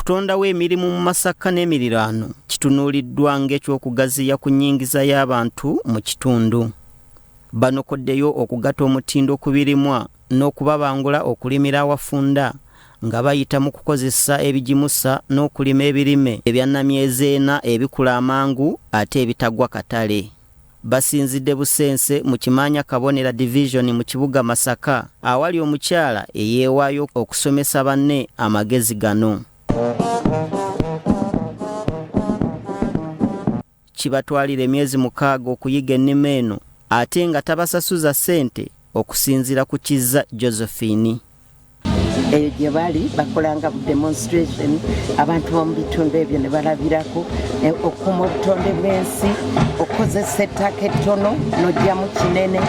Okutondawo emirimu mu Masaka n'emiriraano kitunuuliddwa ng'ekyokugaziya ku nnyingiza y'abantu mu kitundu. Banokoddeyo okugatta omutindo ku birimwa n'okubabangula okulimira awafunda nga bayita mu kukozesa ebigimusa n'okulima ebirime ebya namyezi ena ebikula amangu ate ebitagwa katale. Basinzidde Busense mu Kimanya Kabonera Division mu kibuga Masaka awali omukyala eyeewaayo okusomesa banne amagezi gano. Kibatwalira emyezi 6 okuyiga ennima eno ate nga tabasasuza ssente okusinziira ku Kizza Josephine. Eyo gye bali bakolanga demonstration abantu b'omu bitundu ebyo ne balabirako okuuma obutonde bw'ensi okukozesa ettaka ettono n'ojjamu kinene.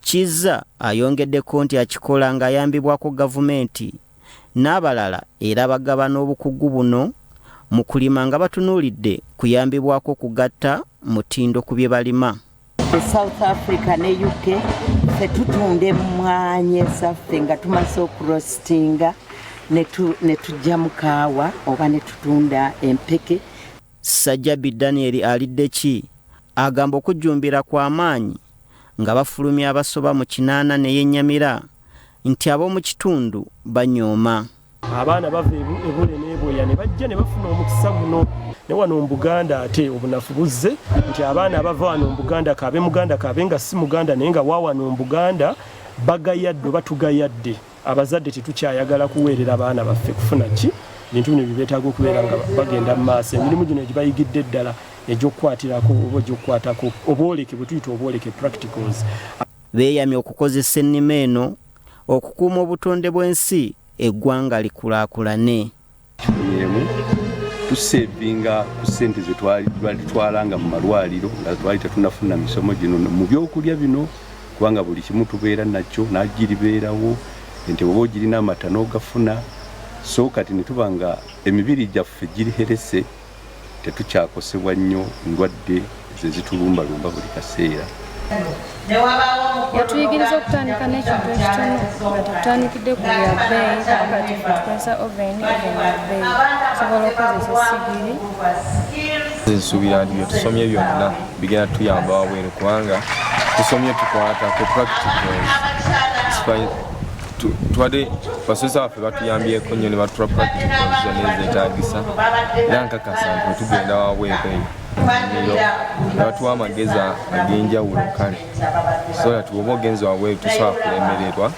Kizza ayongeddeko nti akikola ng'ayambibwako gavumenti n'abalala era bagabana obukugu buno mu kulima nga batunuulidde kuyambibwako kugatta mutindo ku bye balima. South Africa ne UK tetutunda emmwanyi ezaffe nga tumaze okurostinga ne tujja mu kaawa oba ne tutunda empeke. Sajjabi Daniel Aliddeki agamba okujjumbira kw'amaanyi nga bafulumya abasoba mu 8 ne yennyamira nti ab'omu kitundu banyooma. Abaana bava ebule n'eboya ne bajja ne bafuna omukisa guno ne wano mu Buganda ate obunafu buzze nti abaana abava wano mu Buganda kabe Muganda kabe nga si Muganda naye nga wawano mu Buganda bagayadde batugayadde abazadde tetukyayagala kuweerera abaana baffe kufuna ki bintu bino bibeetaaga okubeera nga bagenda mu maaso emirimu gino gibayigidde ddala egy'okukwatirako oba egy'okukwatako obwoleke bwe tuyita obwoleke practicals. Beeyamye okukozesa ennima eno okukuuma obutonde bw'ensi eggwanga likulaakulane. Tusevinga ku ssente ze twalitwalanga mu malwaliro nga twali tetunafuna misomo gino mu byokulya bino kubanga buli kimu tubeera nakyo n'agiribeerawo ente bwoba ogirina amata n'ogafuna so kati ne tuba nga emibiri gyaffe giriherese tetukyakosebwa nnyo ndwadde ze zitulumbalumba buli kaseera. Yatuyigiriza okutandika n'ekintu ekitono nga tutandikidde ku bya bbeeyi kati tukozesa oven ya bbeeyi tusobola okukozesa essigiri. Nsuubira nti bye tusomye byonna bigenda tuyamba wabweru kubanga tusomye tukwata ku practicals. Tuwadde basomesa baffe batuyambyeko nnyo ne batuwa practicals zonna ezeetaagisa era nkakasa nti bwe tugenda wabweru eyo batuwa amagezi ag'enjawulo kale so that bw'oba ogenze wabweru tusobola kulemererwa.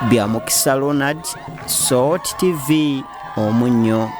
Byamukisa Ronald, SOT TV, Omunnyo.